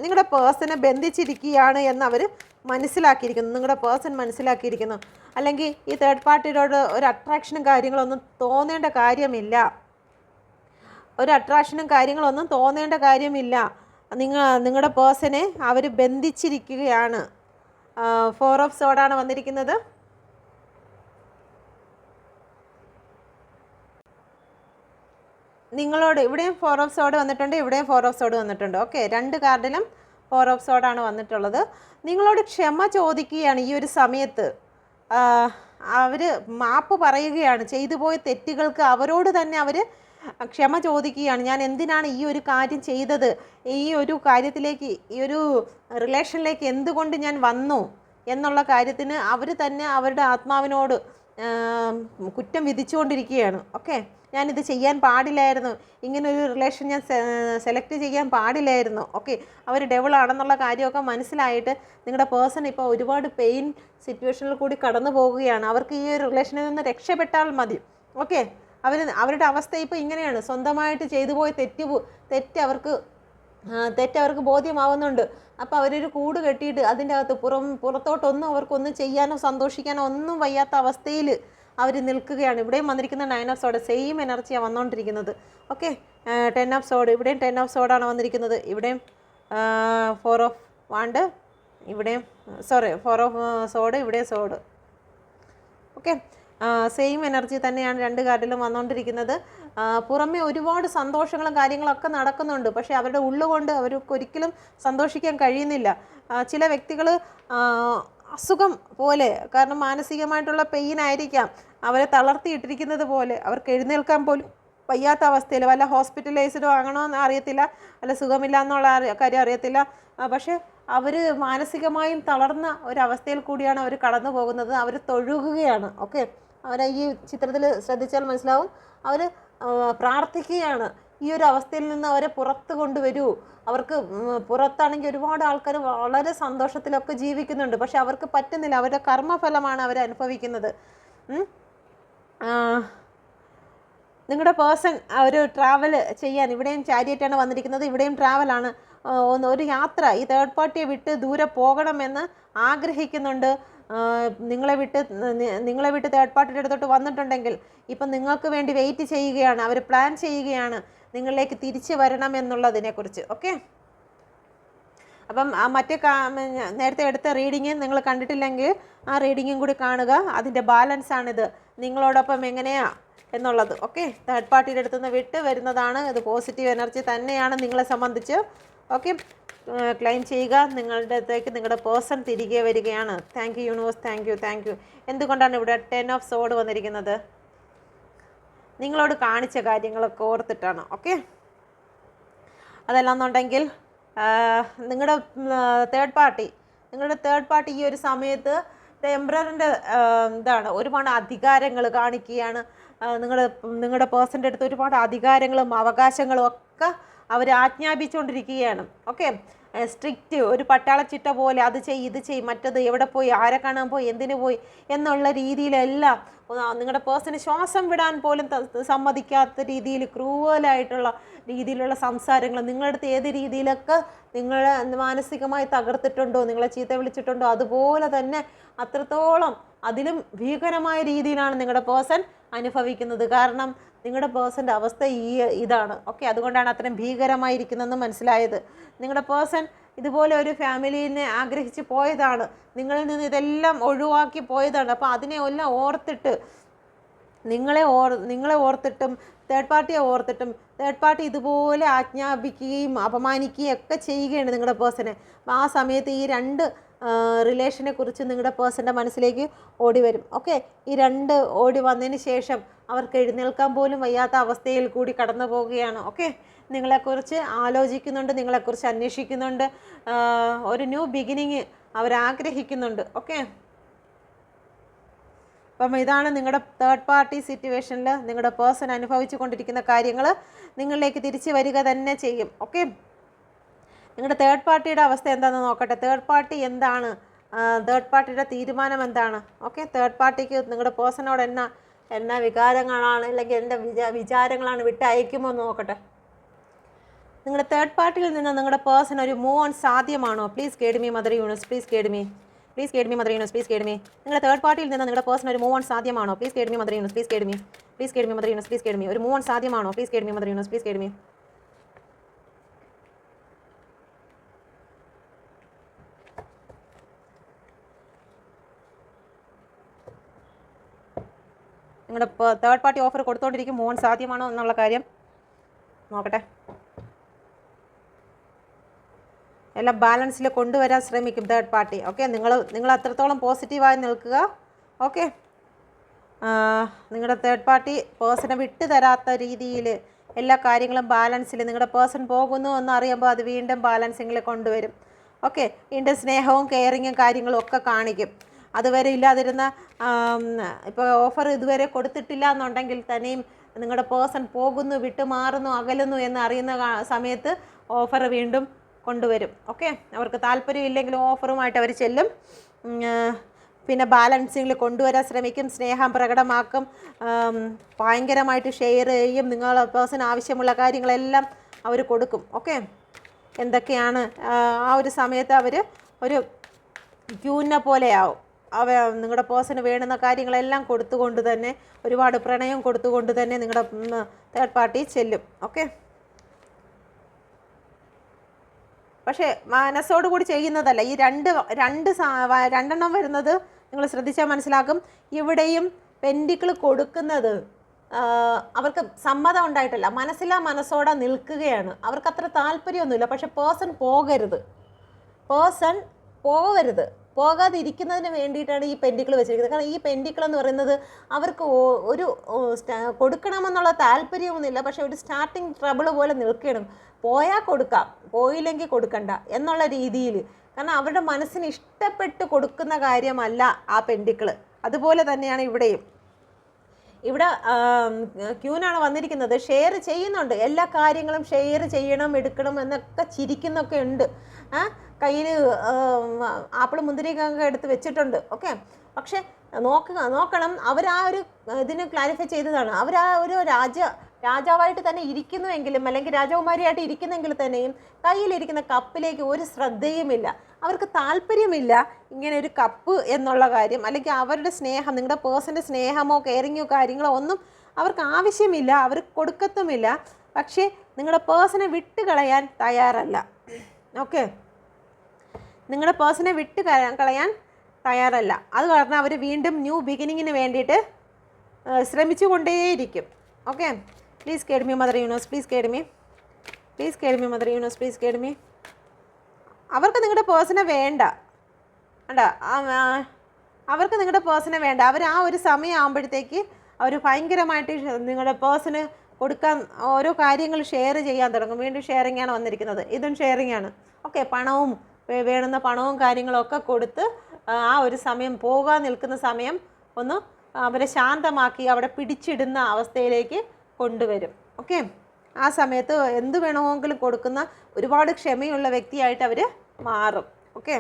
നിങ്ങളുടെ പേഴ്സണെ ബന്ധിച്ചിരിക്കുകയാണ് എന്ന് അവർ മനസ്സിലാക്കിയിരിക്കുന്നു. നിങ്ങളുടെ പേഴ്സൺ മനസ്സിലാക്കിയിരിക്കുന്നു. അല്ലെങ്കിൽ ഈ തേർഡ് പാർട്ടിയോട് ഒരു അട്രാക്ഷനും കാര്യങ്ങളൊന്നും തോന്നേണ്ട കാര്യമില്ല. നിങ്ങളുടെ പേഴ്സണെ അവർ ബന്ധിച്ചിരിക്കുകയാണ്. 4 ഓഫ് സോഡാണ് വന്നിരിക്കുന്നത്. നിങ്ങളോട് ഇവിടെയും 4 ഓഫ് സോഡ് വന്നിട്ടുണ്ട്, ഇവിടെയും 4 ഓഫ് സോഡ് വന്നിട്ടുണ്ട്. ഓക്കെ, 2 കാർഡിലും 4 ഓഫ് സോഡാണ് വന്നിട്ടുള്ളത്. നിങ്ങളോട് ക്ഷമ ചോദിക്കുകയാണ് ഈ ഒരു സമയത്ത്. അവർ മാപ്പ് പറയുകയാണ്. ചെയ്തു പോയ തെറ്റുകൾക്ക് അവരോട് തന്നെ അവർ ക്ഷമ ചോദിക്കുകയാണ്. ഞാൻ എന്തിനാണ് ഈ ഒരു കാര്യം ചെയ്തത്, ഈ ഒരു കാര്യത്തിലേക്ക്, ഈ ഒരു റിലേഷനിലേക്ക് എന്തുകൊണ്ട് ഞാൻ വന്നു എന്നുള്ള കാര്യത്തിന് അവർ തന്നെ അവരുടെ ആത്മാവിനോട് കുറ്റം വിധിച്ചുകൊണ്ടിരിക്കുകയാണ്. ഓക്കെ, ഞാനിത് ചെയ്യാൻ പാടില്ലായിരുന്നു, ഇങ്ങനൊരു റിലേഷൻ ഞാൻ സെലക്ട് ചെയ്യാൻ പാടില്ലായിരുന്നു. ഓക്കെ, അവർ ഡെവിളാണെന്നുള്ള കാര്യമൊക്കെ മനസ്സിലായിട്ട് നിങ്ങളുടെ പേഴ്സൺ ഇപ്പോൾ ഒരുപാട് പെയിൻ സിറ്റുവേഷനിൽ കൂടി കടന്നു പോകുകയാണ്. അവർക്ക് ഈ ഒരു റിലേഷനിൽ നിന്ന് രക്ഷപ്പെട്ടാൽ മതി. ഓക്കെ, അവരുടെ അവസ്ഥ ഇപ്പോൾ ഇങ്ങനെയാണ്. സ്വന്തമായിട്ട് ചെയ്തു പോയ തെറ്റ് അവർക്ക് ബോധ്യമാവുന്നുണ്ട്. അപ്പോൾ അവരൊരു കൂട് കെട്ടിയിട്ട് അതിൻ്റെ അകത്ത് പുറത്തോട്ടൊന്നും അവർക്കൊന്നും ചെയ്യാനോ സന്തോഷിക്കാനോ ഒന്നും വയ്യാത്ത അവസ്ഥയിൽ അവർ നിൽക്കുകയാണ്. ഇവിടെയും വന്നിരിക്കുന്ന 9 ഓഫ് സോഡ്, സെയിം എനർജിയാണ് വന്നുകൊണ്ടിരിക്കുന്നത്. ഓക്കെ, 10 ഓഫ് സോഡ്, ഇവിടെയും 10 ഓഫ് സോഡാണ് വന്നിരിക്കുന്നത്. ഇവിടെയും 4 ഓഫ് വാണ്ട്, ഇവിടെയും 4 ഓഫ് സോഡ്, ഇവിടെയും സോഡ്. ഓക്കെ, സെയിം എനർജി തന്നെയാണ് 2 കാർഡിലും വന്നുകൊണ്ടിരിക്കുന്നത്. പുറമെ ഒരുപാട് സന്തോഷങ്ങളും കാര്യങ്ങളൊക്കെ നടക്കുന്നുണ്ട്. പക്ഷേ അവരുടെ ഉള്ളുകൊണ്ട് അവർക്ക് ഒരിക്കലും സന്തോഷിക്കാൻ കഴിയുന്നില്ല. ചില വ്യക്തികൾ അസുഖം പോലെ, കാരണം മാനസികമായിട്ടുള്ള പെയിൻ ആയിരിക്കാം അവരെ തളർത്തിയിട്ടിരിക്കുന്നത് പോലെ, അവർക്ക് എഴുന്നേൽക്കാൻ പോലും വയ്യാത്ത അവസ്ഥയിൽ, വല്ല ഹോസ്പിറ്റലൈസ്ഡ് ആകണമെന്ന് അറിയത്തില്ല, വല്ല സുഖമില്ല എന്നുള്ള കാര്യം അറിയത്തില്ല. പക്ഷേ അവർ മാനസികമായും തളർന്ന ഒരവസ്ഥയിൽ കൂടിയാണ് അവർ കടന്നു പോകുന്നത്. അവർ തൊഴുകുകയാണ്. ഓക്കെ, അവരെ ഈ ചിത്രത്തിൽ ശ്രദ്ധിച്ചാൽ മനസ്സിലാവും. അവർ പ്രാർത്ഥിക്കുകയാണ് ഈ ഒരു അവസ്ഥയിൽ നിന്ന് അവരെ പുറത്ത് കൊണ്ടുവരൂ. അവർക്ക് പുറത്താണെങ്കിൽ ഒരുപാട് ആൾക്കാർ വളരെ സന്തോഷത്തിലൊക്കെ ജീവിക്കുന്നുണ്ട്. പക്ഷെ അവർക്ക് പറ്റുന്നില്ല. അവരുടെ കർമ്മഫലമാണ് അവർ അനുഭവിക്കുന്നത്. നിങ്ങളുടെ പേഴ്സൺ ഒരു ട്രാവൽ ചെയ്യാൻ, ഇവിടെയും ചാരിയറ്റാണ് വന്നിരിക്കുന്നത്, ഇവിടെയും ട്രാവലാണ്. ഒരു യാത്ര, ഈ തേർഡ് പാർട്ടിയെ വിട്ട് ദൂരെ പോകണമെന്ന് ആഗ്രഹിക്കുന്നുണ്ട്. നിങ്ങളെ വിട്ട് തേർഡ് പാർട്ടിയുടെ അടുത്തോട്ട് വന്നിട്ടുണ്ടെങ്കിൽ ഇപ്പം നിങ്ങൾക്ക് വേണ്ടി വെയിറ്റ് ചെയ്യുകയാണ്, അവർ പ്ലാൻ ചെയ്യുകയാണ് നിങ്ങളിലേക്ക് തിരിച്ച് വരണം എന്നുള്ളതിനെക്കുറിച്ച്. ഓക്കെ, അപ്പം ആ നേരത്തെ എടുത്ത റീഡിങ് നിങ്ങൾ കണ്ടിട്ടില്ലെങ്കിൽ ആ റീഡിങ്ങും കൂടി കാണുക. അതിൻ്റെ ബാലൻസാണിത്, നിങ്ങളോടൊപ്പം എങ്ങനെയാണ് എന്നുള്ളത്. ഓക്കെ, തേർഡ് പാർട്ടിയുടെ അടുത്തുനിന്ന് വിട്ട് വരുന്നതാണ് ഇത്. പോസിറ്റീവ് എനർജി തന്നെയാണ് നിങ്ങളെ സംബന്ധിച്ച്. ഓക്കെ, ക്ലെയിം ചെയ്യുക. നിങ്ങളുടെ അടുത്തേക്ക് നിങ്ങളുടെ പേഴ്സൺ തിരികെ വരികയാണ്. Thank you universe, thank U. എന്തുകൊണ്ടാണ് ഇവിടെ 10 ഓഫ് സോഡ് വന്നിരിക്കുന്നത്? നിങ്ങളോട് കാണിച്ച കാര്യങ്ങളൊക്കെ ഓർത്തിട്ടാണ്. ഓക്കെ, അതല്ലാന്നുണ്ടെങ്കിൽ നിങ്ങളുടെ തേർഡ് പാർട്ടി ഈ ഒരു സമയത്ത് ടെമ്പററിൻ്റെ ഒരുപാട് അധികാരങ്ങൾ കാണിക്കുകയാണ്. നിങ്ങളുടെ പേഴ്സൻ്റെ അടുത്ത് ഒരുപാട് അധികാരങ്ങളും അവകാശങ്ങളും ഒക്കെ അവർ ആജ്ഞാപിച്ചുകൊണ്ടിരിക്കുകയാണ്. ഓക്കെ, സ്ട്രിക്റ്റ്, ഒരു പട്ടാളച്ചിട്ട പോലെ അത് ചെയ്യ്, ഇത് ചെയ്യ്, മറ്റത് എവിടെ പോയി, ആരെ കാണാൻ പോയി, എന്തിനു പോയി എന്നുള്ള രീതിയിലെല്ലാം നിങ്ങളുടെ പേഴ്സണ് ശ്വാസം വിടാൻ പോലും സമ്മതിക്കാത്ത രീതിയിൽ ക്രൂവലായിട്ടുള്ള രീതിയിലുള്ള സംസാരങ്ങൾ നിങ്ങളുടെ അടുത്ത് ഏത് രീതിയിലൊക്കെ നിങ്ങളെ മാനസികമായി തകർത്തിട്ടുണ്ടോ, നിങ്ങളെ ചീത്ത വിളിച്ചിട്ടുണ്ടോ, അതുപോലെ തന്നെ അത്രത്തോളം അതിലും ഭീകരമായ രീതിയിലാണ് നിങ്ങളുടെ പേഴ്സൺ അനുഭവിക്കുന്നത്. കാരണം നിങ്ങളുടെ പേഴ്സൻ്റെ അവസ്ഥ ഇതാണ്. ഓക്കെ, അതുകൊണ്ടാണ് അത്രയും ഭീകരമായിരിക്കുന്നതെന്ന് മനസ്സിലായത്. നിങ്ങളുടെ പേഴ്സൺ ഇതുപോലെ ഒരു ഫാമിലിനെ ആഗ്രഹിച്ച് പോയതാണ്, നിങ്ങളിൽ നിന്ന് ഇതെല്ലാം ഒഴിവാക്കി പോയതാണ്. അപ്പോൾ അതിനെ എല്ലാം ഓർത്തിട്ട് നിങ്ങളെ ഓർത്തിട്ടും തേർഡ് പാർട്ടിയെ ഓർത്തിട്ടും തേർഡ് പാർട്ടി ഇതുപോലെ ആജ്ഞാപിക്കുകയും അപമാനിക്കുകയും ഒക്കെ ചെയ്യുകയാണ് നിങ്ങളുടെ പേഴ്സണെ. ആ സമയത്ത് ഈ രണ്ട് റിലേഷനെ കുറിച്ച് നിങ്ങളുടെ പേഴ്സൻ്റെ മനസ്സിലേക്ക് ഓടി വരും. ഓക്കെ, ഈ രണ്ട് ഓടി വന്നതിന് ശേഷം അവർക്ക് എഴുന്നേൽക്കാൻ പോലും വയ്യാത്ത അവസ്ഥയിൽ കൂടി കടന്നു പോവുകയാണ്. ഓക്കെ, നിങ്ങളെക്കുറിച്ച് ആലോചിക്കുന്നുണ്ട്, നിങ്ങളെക്കുറിച്ച് അന്വേഷിക്കുന്നുണ്ട്, ഒരു ന്യൂ ബിഗിനിങ് അവരാഗ്രഹിക്കുന്നുണ്ട്. ഓക്കെ, അപ്പം ഇതാണ് നിങ്ങളുടെ തേർഡ് പാർട്ടി സിറ്റുവേഷനിൽ നിങ്ങളുടെ പേഴ്സൺ അനുഭവിച്ചു കൊണ്ടിരിക്കുന്ന കാര്യങ്ങൾ. നിങ്ങളിലേക്ക് തിരിച്ചു വരിക തന്നെ ചെയ്യും. ഓക്കെ, നിങ്ങളുടെ തേർഡ് പാർട്ടിയുടെ അവസ്ഥ എന്താണെന്ന് നോക്കട്ടെ. തേർഡ് പാർട്ടി എന്താണ്, തേർഡ് പാർട്ടിയുടെ തീരുമാനം എന്താണ്? ഓക്കെ, തേർഡ് പാർട്ടിക്ക് നിങ്ങളുടെ പേഴ്സണോട് എന്നാ വികാരങ്ങളാണ്, അല്ലെങ്കിൽ എൻ്റെ വിചാരങ്ങളാണ് വിട്ടയക്കുമോ എന്ന് നോക്കട്ടെ. നിങ്ങളുടെ തേർഡ് പാർട്ടിയിൽ നിന്ന് നിങ്ങളുടെ പേഴ്സൺ ഒരു മൂവ് ഓൺ സാധ്യമാണോ? Please guide me mother universe, please guide me mother universe, please guide me. നിങ്ങളുടെ തേർഡ് പാർട്ടിയിൽ നിന്ന് നിങ്ങളുടെ പേഴ്സൺ ഒരു മൂവ് ഓൺ സാധ്യമാണോ? Please guide me mother universe, please guide me mother universe, please guide me. ഒരു മൂവ് ഓൺ സാധ്യമാണോ? Please guide me mother universe, please guide me. നിങ്ങളുടെ തേർഡ് പാർട്ടി ഓഫർ കൊടുത്തുകൊണ്ടിരിക്കും, മൂവ് ഓൺ സാധ്യമാണോ എന്നുള്ള കാര്യം നോക്കട്ടെ. എല്ലാം ബാലൻസിൽ കൊണ്ടുവരാൻ ശ്രമിക്കും തേർഡ് പാർട്ടി. ഓക്കെ, നിങ്ങൾ അത്രത്തോളം പോസിറ്റീവായി നിൽക്കുക. ഓക്കെ, നിങ്ങളുടെ തേർഡ് പാർട്ടി പേഴ്സണെ വിട്ടു തരാത്ത രീതിയിൽ എല്ലാ കാര്യങ്ങളും ബാലൻസിൽ നിങ്ങളുടെ പേഴ്സൺ പോകുന്നു എന്ന് അറിയുമ്പോൾ അത് വീണ്ടും ബാലൻസിങ്ങിൽ കൊണ്ടുവരും. ഓക്കെ, വീണ്ടും സ്നേഹവും കെയറിങ്ങും കാര്യങ്ങളും ഒക്കെ കാണിക്കും. അതുവരെ ഇല്ലാതിരുന്ന ഇപ്പോൾ ഓഫർ ഇതുവരെ കൊടുത്തിട്ടില്ല എന്നുണ്ടെങ്കിൽ തന്നെയും നിങ്ങളുടെ പേഴ്സൺ പോകുന്നു, വിട്ടുമാറുന്നു, അകലുന്നു എന്ന് അറിയുന്ന സമയത്ത് ഓഫർ വീണ്ടും കൊണ്ടുവരും. ഓക്കെ, അവർക്ക് താല്പര്യമില്ലെങ്കിലും ഓഫറുമായിട്ട് അവർ ചെല്ലും. പിന്നെ ബാലൻസിങ്ങിൽ കൊണ്ടുവരാൻ ശ്രമിക്കും, സ്നേഹം പ്രകടമാക്കും, ഭയങ്കരമായിട്ട് ഷെയർ ചെയ്യും. നിങ്ങളുടെ പേഴ്സൺ ആവശ്യമുള്ള കാര്യങ്ങളെല്ലാം അവർ കൊടുക്കും. ഓക്കെ, എന്തൊക്കെയാണ് ആ ഒരു സമയത്ത് അവർ ഒരു ക്യൂനെ പോലെയാവും. നിങ്ങളുടെ പേഴ്സണ് വേണ്ടുന്ന കാര്യങ്ങളെല്ലാം കൊടുത്തുകൊണ്ട് തന്നെ, ഒരുപാട് പ്രണയം കൊടുത്തുകൊണ്ട് തന്നെ നിങ്ങളുടെ തേർഡ് പാർട്ടി ചെല്ലും. ഓക്കെ, പക്ഷേ മനസ്സോടുകൂടി ചെയ്യുന്നതല്ല. ഈ രണ്ടെണ്ണം വരുന്നത് നിങ്ങൾ ശ്രദ്ധിച്ചാൽ മനസ്സിലാക്കും. ഇവിടെയും പെൻഡിക്കിൾ കൊടുക്കുന്നത് അവർക്ക് സമ്മതം ഉണ്ടായിട്ടല്ല, മനസ്സോടെ നിൽക്കുകയാണ്. അവർക്ക് അത്ര താല്പര്യമൊന്നുമില്ല. പക്ഷെ പേഴ്സൺ പോകാതിരിക്കുന്നതിന് വേണ്ടിയിട്ടാണ് ഈ പെൻഡിക്കിൾ വെച്ചിരിക്കുന്നത്. കാരണം ഈ പെൻഡിക്കിൾ എന്ന് പറയുന്നത് അവർക്ക് ഒരു കൊടുക്കണമെന്നുള്ള താല്പര്യമൊന്നുമില്ല. പക്ഷെ ഒരു സ്റ്റാർട്ടിങ് ട്രബിൾ പോലെ നിൽക്കണം. പോയാൽ കൊടുക്കാം, പോയില്ലെങ്കിൽ കൊടുക്കണ്ട എന്നുള്ള രീതിയിൽ. കാരണം അവരുടെ മനസ്സിന് ഇഷ്ടപ്പെട്ട് കൊടുക്കുന്ന കാര്യമല്ല ആ പെൻഡിക്കിൾ. അതുപോലെ തന്നെയാണ് ഇവിടെയും. ഇവിടെ ക്യൂനാണ് വന്നിരിക്കുന്നത്. ഷെയർ ചെയ്യുന്നുണ്ട്, എല്ലാ കാര്യങ്ങളും ഷെയർ ചെയ്യണം, എടുക്കണം എന്നൊക്കെ ചിരിക്കുന്നൊക്കെ ഉണ്ട്. കയ്യിൽ ആപ്പിൾ മുന്തിരിക്കൊക്കെ എടുത്ത് വെച്ചിട്ടുണ്ട്. ഓക്കെ, പക്ഷെ നോക്കണം, അവർ ആ ഒരു ഇതിന് ക്ലാരിഫൈ ചെയ്തതാണ്. അവർ ആ ഒരു രാജാവായിട്ട് തന്നെ ഇരിക്കുന്നുവെങ്കിലും അല്ലെങ്കിൽ രാജകുമാരിയായിട്ട് ഇരിക്കുന്നെങ്കിൽ തന്നെയും കയ്യിലിരിക്കുന്ന കപ്പിലേക്ക് ഒരു ശ്രദ്ധയുമില്ല. അവർക്ക് താല്പര്യമില്ല ഇങ്ങനെ ഒരു കപ്പ് എന്നുള്ള കാര്യം, അല്ലെങ്കിൽ അവരുടെ സ്നേഹം, നിങ്ങളുടെ പേഴ്സൻ്റെ സ്നേഹമോ കെയറിങ്ങോ കാര്യങ്ങളോ ഒന്നും അവർക്ക് ആവശ്യമില്ല, അവർ കൊടുക്കത്തുമില്ല. പക്ഷേ നിങ്ങളുടെ പേഴ്സണെ വിട്ട് കളയാൻ തയ്യാറല്ല. ഓക്കെ, നിങ്ങളുടെ പേഴ്സണെ വിട്ട് കളയാൻ തയ്യാറല്ല. അത് കാരണം അവർ വീണ്ടും ന്യൂ ബിഗിനിങ്ങിന് വേണ്ടിയിട്ട് ശ്രമിച്ചു കൊണ്ടേയിരിക്കും. Okay, please guide me mother universe, please guide me, please guide me mother universe, please guide me. അവർക്ക് നിങ്ങളുടെ പേഴ്സണെ വേണ്ട, വേണ്ട, അവർക്ക് നിങ്ങളുടെ പേഴ്സണെ വേണ്ട. അവർ ആ ഒരു സമയം ആകുമ്പോഴത്തേക്ക് അവർ ഭയങ്കരമായിട്ട് നിങ്ങളുടെ പേഴ്സണ് കൊടുക്കാൻ ഓരോ കാര്യങ്ങൾ ഷെയർ ചെയ്യാൻ തുടങ്ങും. വീണ്ടും ഷെയറിംഗ് ആണ് വന്നിരിക്കുന്നത്, ഇതും ഷെയറിംഗ് ആണ്. ഓക്കെ, പണവും വേണ്ടുന്ന പണവും കാര്യങ്ങളൊക്കെ കൊടുത്ത് ആ ഒരു സമയം പോകാൻ നിൽക്കുന്ന സമയം ഒന്ന് അവരെ ശാന്തമാക്കി അവിടെ പിടിച്ചിടുന്ന അവസ്ഥയിലേക്ക് കൊണ്ടുവരും. ഓക്കെ, ആ സമയത്ത് എന്ത് വേണമെങ്കിലും കൊടുക്കുന്ന ഒരുപാട് ക്ഷമയുള്ള വ്യക്തിയായിട്ട് അവർ മാറും. ഓക്കെ,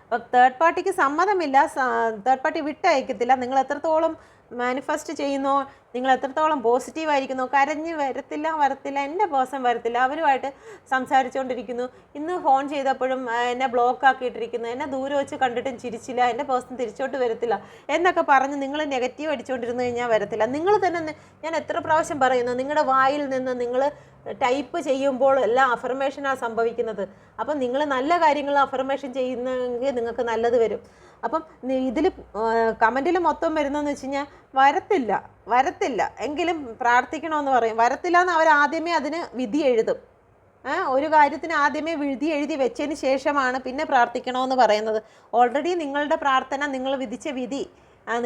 അപ്പം തേർഡ് പാർട്ടിക്ക് സമ്മതമില്ല, തേർഡ് പാർട്ടി വിട്ടയക്കത്തില്ല. നിങ്ങൾ എത്രത്തോളം മാനിഫെസ്റ്റ് ചെയ്യുന്നോ, നിങ്ങൾ എത്രത്തോളം പോസിറ്റീവായിരിക്കുന്നോ, കരഞ്ഞ് വരത്തില്ല, എൻ്റെ പേഴ്സൺ വരത്തില്ല, അവരുമായിട്ട് സംസാരിച്ചുകൊണ്ടിരിക്കുന്നു. ഇന്ന് ഫോൺ ചെയ്തപ്പോഴും എന്നെ ബ്ലോക്ക് ആക്കിയിട്ടിരിക്കുന്നു, എന്നെ ദൂരെ വെച്ച് കണ്ടിട്ടും ചിരിച്ചില്ല, എൻ്റെ പേഴ്സൺ തിരിച്ചോട്ട് വരത്തില്ല എന്നൊക്കെ പറഞ്ഞ് നിങ്ങൾ നെഗറ്റീവ് അടിച്ചുകൊണ്ടിരുന്നു കഴിഞ്ഞാൽ വരത്തില്ല. നിങ്ങൾ തന്നെ, ഞാൻ എത്ര പ്രാവശ്യം പറയുന്നു, നിങ്ങളുടെ വായിൽ നിന്ന് നിങ്ങൾ ടൈപ്പ് ചെയ്യുമ്പോൾ എല്ലാം അഫർമേഷനാണ് സംഭവിക്കുന്നത്. അപ്പം നിങ്ങൾ നല്ല കാര്യങ്ങൾ അഫർമേഷൻ ചെയ്യുന്നെങ്കിൽ നിങ്ങൾക്ക് നല്ലത് വരും. അപ്പം ഇതിൽ കമൻറ്റിൽ മൊത്തം വരുന്നതെന്ന് വെച്ച് കഴിഞ്ഞാൽ വരത്തില്ല എങ്കിലും പ്രാർത്ഥിക്കണമെന്ന് പറയും. വരത്തില്ല എന്ന് അവർ ആദ്യമേ അതിന് വിധി എഴുതും. ഒരു കാര്യത്തിന് ആദ്യമേ വിധി എഴുതി വെച്ചതിന് ശേഷമാണ് പിന്നെ പ്രാർത്ഥിക്കണമെന്ന് പറയുന്നത്. ഓൾറെഡി നിങ്ങളുടെ പ്രാർത്ഥന, നിങ്ങൾ വിധിച്ച വിധി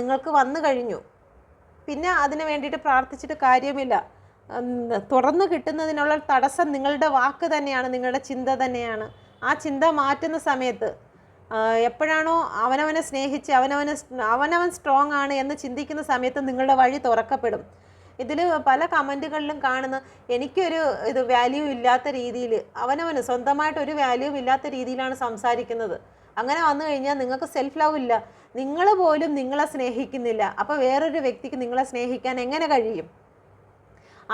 നിങ്ങൾക്ക് വന്നു കഴിഞ്ഞു. പിന്നെ അതിന് വേണ്ടിയിട്ട് പ്രാർത്ഥിച്ചിട്ട് കാര്യമില്ല. തുറന്നു കിട്ടുന്നതിനുള്ള തടസ്സം നിങ്ങളുടെ വാക്ക് തന്നെയാണ്, നിങ്ങളുടെ ചിന്ത തന്നെയാണ്. ആ ചിന്ത മാറ്റുന്ന സമയത്ത് എപ്പോഴാണോ അവനവനെ സ്നേഹിച്ച് അവനവൻ സ്ട്രോങ് ആണ് എന്ന് ചിന്തിക്കുന്ന സമയത്ത് നിങ്ങളുടെ വഴി തുറക്കപ്പെടും. ഇതിൽ പല കമൻറ്റുകളിലും കാണുന്ന എനിക്കൊരു വാല്യൂ ഇല്ലാത്ത രീതിയിൽ, അവനവന് സ്വന്തമായിട്ടൊരു വാല്യൂ ഇല്ലാത്ത രീതിയിലാണ് സംസാരിക്കുന്നത്. അങ്ങനെ വന്നു കഴിഞ്ഞാൽ നിങ്ങൾക്ക് സെൽഫ് ലവ് ഇല്ല, നിങ്ങൾ പോലും നിങ്ങളെ സ്നേഹിക്കുന്നില്ല. അപ്പോൾ വേറൊരു വ്യക്തിക്ക് നിങ്ങളെ സ്നേഹിക്കാൻ എങ്ങനെ കഴിയും?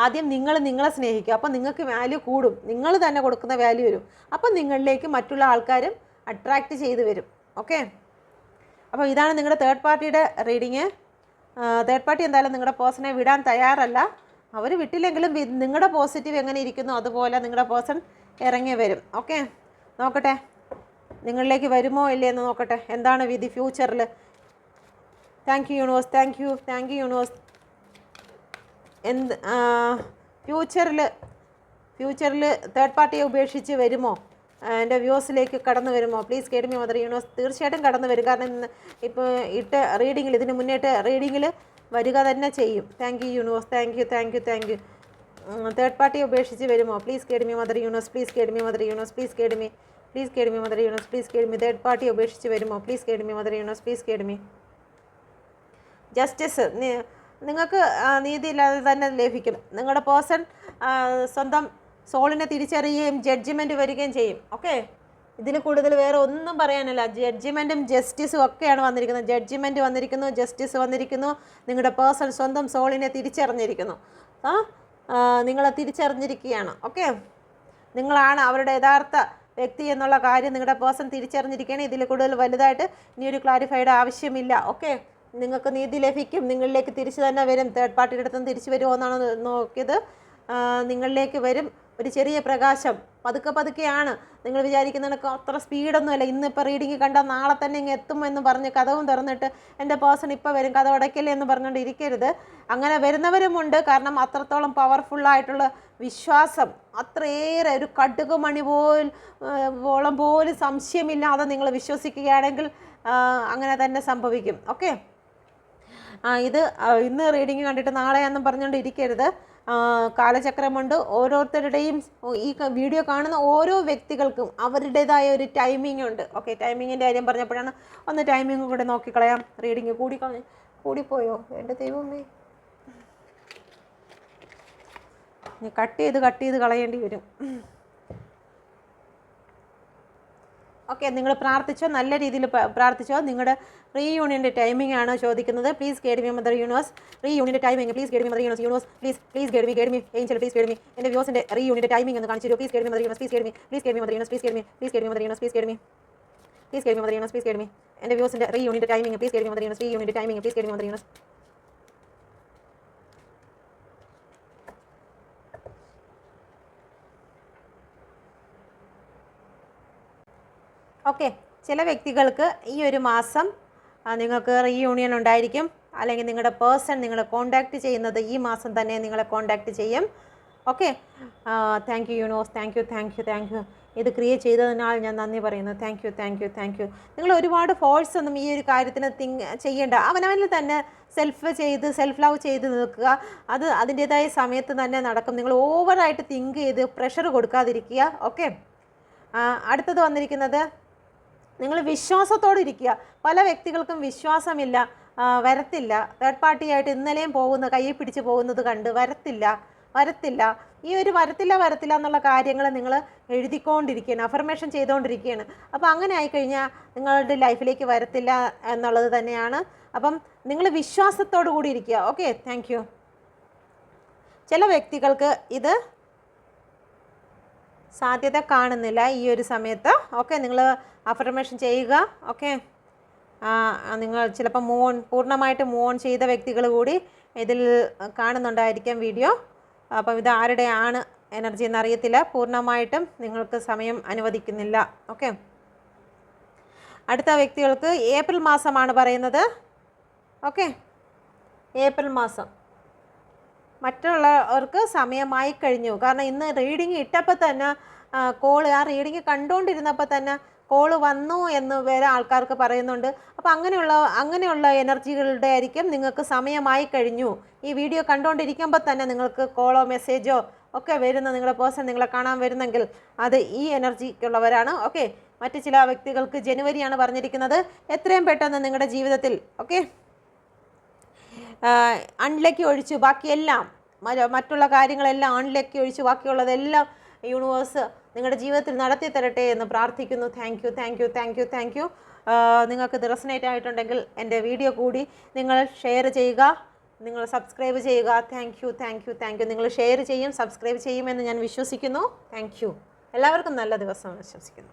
ആദ്യം നിങ്ങളെ സ്നേഹിക്കുക, അപ്പോൾ നിങ്ങൾക്ക് വാല്യൂ കൂടും, നിങ്ങൾ തന്നെ കൊടുക്കുന്ന വാല്യൂ വരും. അപ്പോൾ നിങ്ങളിലേക്ക് മറ്റുള്ള ആൾക്കാരും അട്രാക്റ്റ് ചെയ്ത് വരും. ഓക്കെ, അപ്പോൾ ഇതാണ് നിങ്ങളുടെ തേർഡ് പാർട്ടിയുടെ റീഡിങ്. തേർഡ് പാർട്ടി എന്തായാലും നിങ്ങളുടെ പേഴ്സണെ വിടാൻ തയ്യാറല്ല. അവർ വിട്ടില്ലെങ്കിലും നിങ്ങളുടെ പോസിറ്റീവ് എങ്ങനെ ഇരിക്കുന്നു അതുപോലെ നിങ്ങളുടെ പേഴ്സൺ ഇറങ്ങി വരും. ഓക്കെ, നോക്കട്ടെ നിങ്ങളിലേക്ക് വരുമോ ഇല്ലേ എന്ന് നോക്കട്ടെ. എന്താണ് വിധി ഫ്യൂച്ചറിൽ? Thank you universe, thank you universe. ഫ്യൂച്ചറിൽ തേർഡ് പാർട്ടിയെ ഉപേക്ഷിച്ച് വരുമോ? എൻ്റെ വ്യൂസിലേക്ക് കടന്നു വരുമോ? Please guide me mother universe. തീർച്ചയായിട്ടും കടന്നു വരും. കാരണം ഇപ്പോൾ റീഡിങ്ങിൽ, ഇതിന് മുന്നേറ്റ് റീഡിങ്ങിൽ വരിക തന്നെ ചെയ്യും. Thank you universe, thank U. Third പാർട്ടിയെ ഉപേക്ഷിച്ച് വരുമോ? Please guide me mother universe, please guide me mother universe, please guide me mother universe, please guide me. Third പാർട്ടിയെ ഉപേക്ഷിച്ച് വരുമോ? Please guide me mother universe, please guide me. Justice, നിങ്ങൾക്ക് നീതിയില്ലാതെ തന്നെ ലഭിക്കും. നിങ്ങളുടെ പേഴ്സൺ സ്വന്തം സോളിനെ തിരിച്ചറിയുകയും ജഡ്ജിമെൻറ്റ് വരികയും ചെയ്യും. ഓക്കെ, ഇതിൽ കൂടുതൽ വേറെ ഒന്നും പറയാനില്ല. ജഡ്ജിമെൻറ്റും ജസ്റ്റിസും ഒക്കെയാണ് വന്നിരിക്കുന്നത്. ജഡ്ജിമെൻറ്റ് വന്നിരിക്കുന്നു, ജസ്റ്റിസ് വന്നിരിക്കുന്നു. നിങ്ങളുടെ പേഴ്സൺ സ്വന്തം സോളിനെ തിരിച്ചറിഞ്ഞിരിക്കുന്നു. നിങ്ങളെ തിരിച്ചറിഞ്ഞിരിക്കുകയാണ്. ഓക്കെ, നിങ്ങളാണ് അവരുടെ യഥാർത്ഥ വ്യക്തി എന്നുള്ള കാര്യം നിങ്ങളുടെ പേഴ്സൺ തിരിച്ചറിഞ്ഞിരിക്കുകയാണ്. ഇതിൽ കൂടുതൽ വലുതായിട്ട് ഇനിയൊരു ക്ലാരിഫൈഡ് ആവശ്യമില്ല. ഓക്കെ, നിങ്ങൾക്ക് നീതി ലഭിക്കും, നിങ്ങളിലേക്ക് തിരിച്ചു തന്നെ വരും. തേർഡ് പാർട്ടിയുടെ അടുത്തുനിന്ന് തിരിച്ചു വരുമോ എന്നാണ് നോക്കിയത്. നിങ്ങളിലേക്ക് വരും ഒരു ചെറിയ പ്രകാശം. പതുക്കെയാണ്. നിങ്ങൾ വിചാരിക്കുന്നതൊക്കെ അത്ര സ്പീഡൊന്നുമല്ല. ഇന്നിപ്പോൾ റീഡിങ് കണ്ടാൽ നാളെ തന്നെ ഇങ്ങ് എത്തുമെന്ന് പറഞ്ഞ് കഥവും തുറന്നിട്ട് എൻ്റെ പേഴ്സൺ ഇപ്പോൾ വരും, കഥ അടയ്ക്കല്ലേ എന്ന് പറഞ്ഞുകൊണ്ട് ഇരിക്കരുത്. അങ്ങനെ വരുന്നവരുമുണ്ട്. കാരണം അത്രത്തോളം പവർഫുള്ളായിട്ടുള്ള വിശ്വാസം, അത്രയേറെ ഒരു കടുകുമണി പോലും സംശയമില്ലാതെ നിങ്ങൾ വിശ്വസിക്കുകയാണെങ്കിൽ അങ്ങനെ തന്നെ സംഭവിക്കും. ഓക്കെ, ഇന്ന് റീഡിങ് കണ്ടിട്ട് നാളെയാണെന്നും പറഞ്ഞുകൊണ്ട് ഇരിക്കരുത്. കാലചക്രമുണ്ട്. ഓരോരുത്തരുടെയും ഈ വീഡിയോ കാണുന്ന ഓരോ വ്യക്തികൾക്കും അവരുടേതായ ഒരു ടൈമിംഗ് ഉണ്ട്. ഓക്കെ, ടൈമിങ്ങിൻ്റെ കാര്യം പറഞ്ഞപ്പോഴാണ് ഒന്ന് ടൈമിംഗ് കൂടെ നോക്കിക്കളയാം. റീഡിങ് കൂടിപ്പോയോ എൻ്റെ ദൈവമേ, കട്ട് ചെയ്ത് കളയേണ്ടി വരും. ഓക്കെ, നിങ്ങൾ പ്രാർത്ഥിച്ചോ, നല്ല രീതിയിൽ പ്രാർത്ഥിച്ചോ. നിങ്ങളുടെ റീയൂണിയൻ്റെ ടൈമിംഗ് ആണ് ചോദിക്കുന്നത്. Please guide me mother universe. റീയൂണിയൻ്റെ timing please guide me mother universe. Please guide me angel. Please guide me എൻ്റെ വ്യൂസിൻ്റെ റീയൂണിയൻ്റെ ടൈമിംഗ് എന്ന് കാണിച്ചു തരുമോ? Please guide me mother universe. Please guide me mother universe. Please guide me mother universe. Please guide me mother universe. Please guide me എൻ്റെ വ്യൂസിൻ്റെ റീയൂണിയൻ്റെ timing please guide me mother universe. റീയൂണിയൻ്റെ timing please guide me mother universe. Okay, ചില വ്യക്തികൾക്ക് ഈ ഒരു മാസം നിങ്ങൾക്ക് റീയൂണിയൻ ഉണ്ടായിരിക്കും, അല്ലെങ്കിൽ നിങ്ങളുടെ പേഴ്സൺ നിങ്ങളെ കോൺടാക്റ്റ് ചെയ്യുന്നത് ഈ മാസം തന്നെ നിങ്ങളെ കോൺടാക്റ്റ് ചെയ്യും. Okay, thank you universe. Thank U. ഇത് ക്രിയേറ്റ് ചെയ്തതിനാൽ ഞാൻ നന്ദി പറയുന്നു. Thank you. നിങ്ങൾ ഒരുപാട് ഫോഴ്സ് ഒന്നും ഈ ഒരു കാര്യത്തിന് ചെയ്യേണ്ട. അവനവനിൽ തന്നെ സെൽഫ് ലവ് ചെയ്ത് നിൽക്കുക. അത് അതിൻ്റേതായ സമയത്ത് തന്നെ നടക്കും. നിങ്ങൾ ഓവറായിട്ട് തിങ്ക് ചെയ്ത് പ്രഷർ കൊടുക്കാതിരിക്കുക. ഓക്കെ, അടുത്തത് വന്നിരിക്കുന്നത് നിങ്ങൾ വിശ്വാസത്തോടെ ഇരിക്കുക. പല വ്യക്തികൾക്കും വിശ്വാസമില്ല, വരത്തില്ല. തേർഡ് പാർട്ടിയായിട്ട് ഇന്നലെയും കയ്യിൽ പിടിച്ച് പോകുന്നത് കണ്ട് വരത്തില്ല. ഈ ഒരു വരത്തില്ല എന്നുള്ള കാര്യങ്ങൾ നിങ്ങൾ എഴുതിക്കൊണ്ടിരിക്കുകയാണ്, അഫർമേഷൻ ചെയ്തുകൊണ്ടിരിക്കുകയാണ്. അപ്പോൾ അങ്ങനെ ആയിക്കഴിഞ്ഞാൽ നിങ്ങളുടെ ലൈഫിലേക്ക് വരത്തില്ല എന്നുള്ളത് തന്നെയാണ്. അപ്പം നിങ്ങൾ വിശ്വാസത്തോടു കൂടി ഇരിക്കുക. Okay, thank U. ചില വ്യക്തികൾക്ക് ഇത് സാധ്യത കാണുന്നില്ല ഈ ഒരു സമയത്ത്. ഓക്കെ, നിങ്ങൾ അഫർമേഷൻ ചെയ്യുക. ഓക്കെ, നിങ്ങൾ ചിലപ്പോൾ പൂർണ്ണമായിട്ട് മൂവ് ഓൺ ചെയ്ത വ്യക്തികൾ കൂടി ഇതിൽ കാണുന്നുണ്ടായിരിക്കാം വീഡിയോ. അപ്പം ഇത് ആരുടെയാണ് എനർജി എന്നറിയത്തില്ല. പൂർണ്ണമായിട്ടും നിങ്ങൾക്ക് സമയം അനുവദിക്കുന്നില്ല. ഓക്കെ, അടുത്ത വ്യക്തികൾക്ക് ഏപ്രിൽ മാസമാണ് പറയുന്നത്. ഓക്കെ, ഏപ്രിൽ മാസം മറ്റുള്ളവർക്ക് സമയമായി കഴിഞ്ഞു. കാരണം ഇന്ന് റീഡിങ് ഇട്ടപ്പോൾ തന്നെ റീഡിങ് കണ്ടുകൊണ്ടിരുന്നപ്പോൾ തന്നെ കോള് വന്നു എന്ന് വരെ ആൾക്കാർക്ക് പറയുന്നുണ്ട്. അപ്പോൾ അങ്ങനെയുള്ള എനർജികളുടെ ആയിരിക്കും നിങ്ങൾക്ക് സമയമായി കഴിഞ്ഞു. ഈ വീഡിയോ കണ്ടുകൊണ്ടിരിക്കുമ്പോൾ തന്നെ നിങ്ങൾക്ക് കോളോ മെസ്സേജോ ഒക്കെ വരുന്ന നിങ്ങളുടെ പേഴ്സൺ നിങ്ങളെ കാണാൻ വരുന്നെങ്കിൽ അത് ഈ എനർജിക്കുള്ളവരാണ്. ഓക്കെ, മറ്റ് ചില വ്യക്തികൾക്ക് ജനുവരിയാണ് പറഞ്ഞിരിക്കുന്നത്. എത്രയും പെട്ടെന്ന് നിങ്ങളുടെ ജീവിതത്തിൽ ഓക്കെ അൺലക്കി ഒഴിച്ചു ബാക്കിയെല്ലാം മറ്റുള്ള കാര്യങ്ങളെല്ലാം അൺലക്കി ഒഴിച്ച് ബാക്കിയുള്ളതെല്ലാം യൂണിവേഴ്സ് നിങ്ങളുടെ ജീവിതത്തിൽ നടത്തി തരട്ടെ എന്ന് പ്രാർത്ഥിക്കുന്നു. Thank you. നിങ്ങൾക്ക് ഇത് റെസനേറ്റ് ആയിട്ടുണ്ടെങ്കിൽ എൻ്റെ വീഡിയോ കൂടി നിങ്ങൾ ഷെയർ ചെയ്യുക, നിങ്ങൾ സബ്സ്ക്രൈബ് ചെയ്യുക. Thank you. നിങ്ങൾ ഷെയർ ചെയ്യും, സബ്സ്ക്രൈബ് ചെയ്യുമെന്ന് ഞാൻ വിശ്വസിക്കുന്നു. Thank you. എല്ലാവർക്കും നല്ല ദിവസം ആശംസിക്കുന്നു.